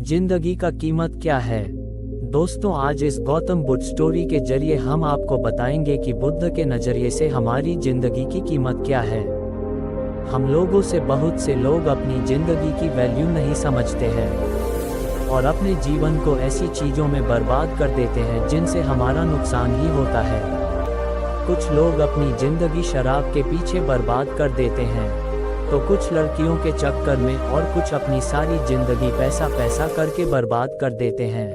जिंदगी का कीमत क्या है। दोस्तों, आज इस गौतम बुद्ध स्टोरी के जरिए हम आपको बताएंगे कि बुद्ध के नजरिए से हमारी जिंदगी की कीमत क्या है। हम लोगों से बहुत से लोग अपनी जिंदगी की वैल्यू नहीं समझते हैं और अपने जीवन को ऐसी चीजों में बर्बाद कर देते हैं जिनसे हमारा नुकसान ही होता है। कुछ लोग अपनी जिंदगी शराब के पीछे बर्बाद कर देते हैं, तो कुछ लड़कियों के चक्कर में, और कुछ अपनी सारी जिंदगी पैसा करके बर्बाद कर देते हैं।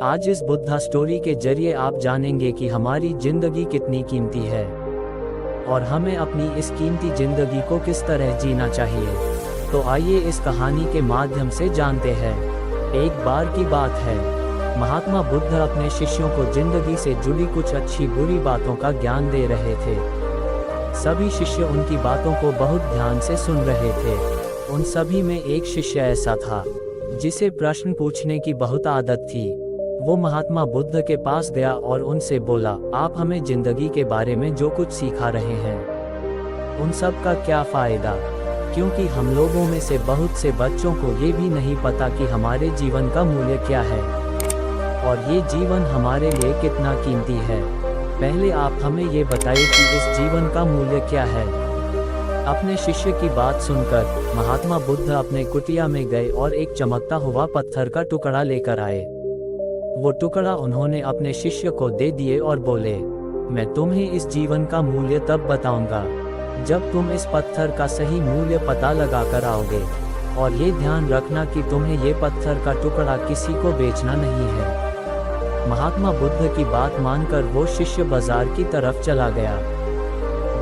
आज इस बुद्धा स्टोरी के जरिए आप जानेंगे कि हमारी जिंदगी कितनी कीमती है और हमें अपनी इस कीमती जिंदगी को किस तरह जीना चाहिए। तो आइए इस कहानी के माध्यम से जानते हैं। एक बार की बात है, महात्मा बुद्ध अपने शिष्यों को जिंदगी से जुड़ी कुछ अच्छी बुरी बातों का ज्ञान दे रहे थे। सभी शिष्य उनकी बातों को बहुत ध्यान से सुन रहे थे। उन सभी में एक शिष्य ऐसा था जिसे प्रश्न पूछने की बहुत आदत थी। वो महात्मा बुद्ध के पास गया और उनसे बोला, आप हमें जिंदगी के बारे में जो कुछ सिखा रहे हैं उन सब का क्या फायदा, क्योंकि हम लोगों में से बहुत से बच्चों को ये भी नहीं पता कि हमारे जीवन का मूल्य क्या है और ये जीवन हमारे लिए कितना कीमती है। पहले आप हमें ये बताइए कि इस जीवन का मूल्य क्या है। अपने शिष्य की बात सुनकर महात्मा बुद्ध अपने कुटिया में गए और एक चमकता हुआ पत्थर का टुकड़ा लेकर आए। वो टुकड़ा उन्होंने अपने शिष्य को दे दिए और बोले, मैं तुम्हें इस जीवन का मूल्य तब बताऊंगा जब तुम इस पत्थर का सही मूल्य पता लगा कर आओगे। और ये ध्यान रखना कि तुम्हें ये पत्थर का टुकड़ा किसी को बेचना नहीं है। महात्मा बुद्ध की बात मानकर वो शिष्य बाजार की तरफ चला गया।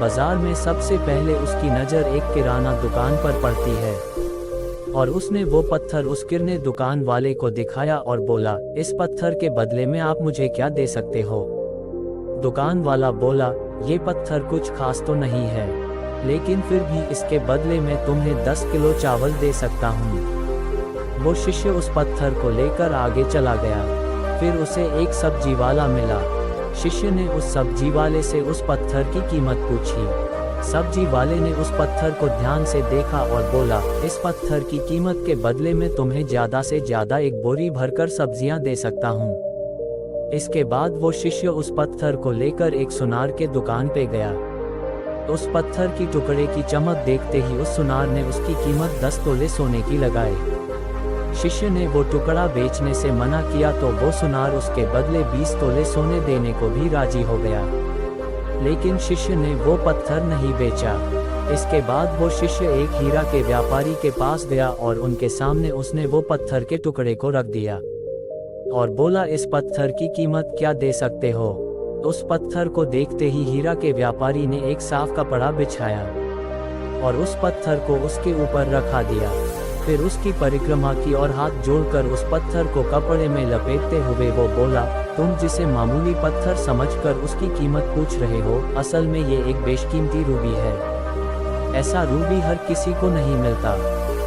बाजार में सबसे पहले उसकी नज़र एक किराना दुकान पर पड़ती है और उसने वो पत्थर उस किराने दुकान वाले को दिखाया और बोला, इस पत्थर के बदले में आप मुझे क्या दे सकते हो। दुकान वाला बोला, ये पत्थर कुछ खास तो नहीं है, लेकिन फिर भी इसके बदले में तुम्हें 10 किलो चावल दे सकता हूँ। वो शिष्य उस पत्थर को लेकर आगे चला गया। फिर उसे एक सब्जी वाला मिला। शिष्य ने उस सब्जी वाले से उस पत्थर की कीमत पूछी। सब्जी वाले ने उस पत्थर को ध्यान से देखा और बोला, इस पत्थर की कीमत के बदले में तुम्हें ज़्यादा से ज़्यादा एक बोरी भरकर सब्जियां दे सकता हूँ। इसके बाद वो शिष्य उस पत्थर को लेकर एक सुनार के दुकान पे गया। उस पत्थर की टुकड़े की चमक देखते ही उस सुनार ने उसकी कीमत 10 तोले सोने की लगाई। शिष्य ने वो टुकड़ा बेचने से मना किया तो वो सुनार उसके बदले 20 तोले सोने देने को भी राजी हो गया, लेकिन शिष्य ने वो पत्थर नहीं बेचा। इसके बाद वो शिष्य एक हीरा के व्यापारी के पास गया और उनके सामने उसने वो पत्थर के टुकड़े को रख दिया और बोला, इस पत्थर की कीमत क्या दे सकते हो। उस पत्थर को देखते ही हीरा के व्यापारी ने एक साफ कपड़ा बिछाया और उस पत्थर को उसके ऊपर रखा दिया। फिर उसकी परिक्रमा की और हाथ जोड़कर उस पत्थर को कपड़े में लपेटते हुए वो बोला, तुम जिसे मामूली पत्थर समझकर उसकी कीमत पूछ रहे हो, असल में ये एक बेशकीमती रूबी है। ऐसा रूबी हर किसी को नहीं मिलता।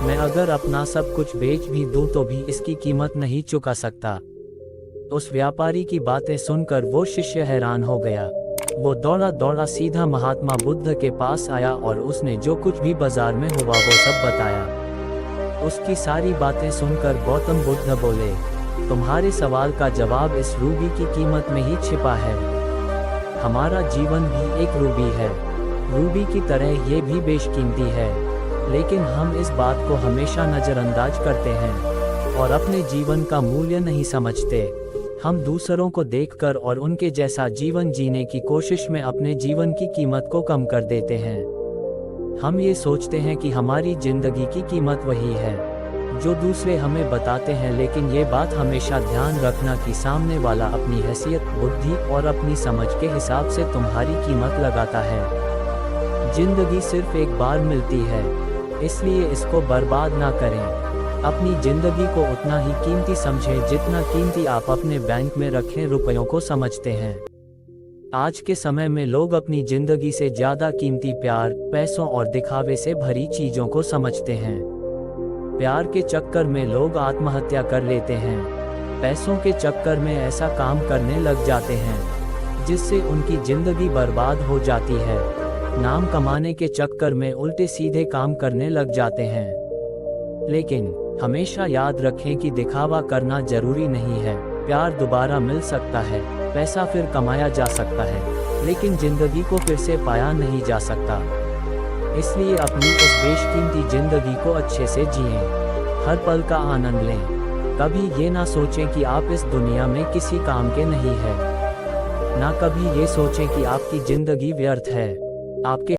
मैं अगर अपना सब कुछ बेच भी दूं तो भी इसकी कीमत नहीं चुका सकता। उस व्यापारी की बातें सुनकर वो शिष्य हैरान हो गया। वो दौड़ा दौड़ा सीधा महात्मा बुद्ध के पास आया और उसने जो कुछ भी बाजार में हुआ वो सब बताया। उसकी सारी बातें सुनकर गौतम बुद्ध बोले, तुम्हारे सवाल का जवाब इस रूबी की कीमत में ही छिपा है। हमारा जीवन भी एक रूबी है। रूबी की तरह ये भी बेशकीमती है, लेकिन हम इस बात को हमेशा नज़रअंदाज करते हैं और अपने जीवन का मूल्य नहीं समझते। हम दूसरों को देखकर और उनके जैसा जीवन जीने की कोशिश में अपने जीवन की कीमत को कम कर देते हैं। हम ये सोचते हैं कि हमारी जिंदगी की कीमत वही है जो दूसरे हमें बताते हैं, लेकिन ये बात हमेशा ध्यान रखना कि सामने वाला अपनी हैसियत, बुद्धि और अपनी समझ के हिसाब से तुम्हारी कीमत लगाता है। जिंदगी सिर्फ एक बार मिलती है, इसलिए इसको बर्बाद ना करें। अपनी जिंदगी को उतना ही कीमती समझें जितना कीमती आप अपने बैंक में रखे रुपयों को समझते हैं। आज के समय में लोग अपनी जिंदगी से ज्यादा कीमती प्यार, पैसों और दिखावे से भरी चीजों को समझते हैं। प्यार के चक्कर में लोग आत्महत्या कर लेते हैं। पैसों के चक्कर में ऐसा काम करने लग जाते हैं जिससे उनकी जिंदगी बर्बाद हो जाती है। नाम कमाने के चक्कर में उल्टे सीधे काम करने लग जाते हैं। लेकिन हमेशा याद रखें कि दिखावा करना जरूरी नहीं है। प्यार दोबारा मिल सकता है, पैसा फिर कमाया जा सकता है, लेकिन जिंदगी को फिर से पाया नहीं जा सकता। इसलिए अपनी उस बेशकीमती जिंदगी को अच्छे से जिएं। हर पल का आनंद लें। कभी ये ना सोचें कि आप इस दुनिया में किसी काम के नहीं हैं। ना कभी ये सोचें कि आपकी जिंदगी व्यर्थ है। आपके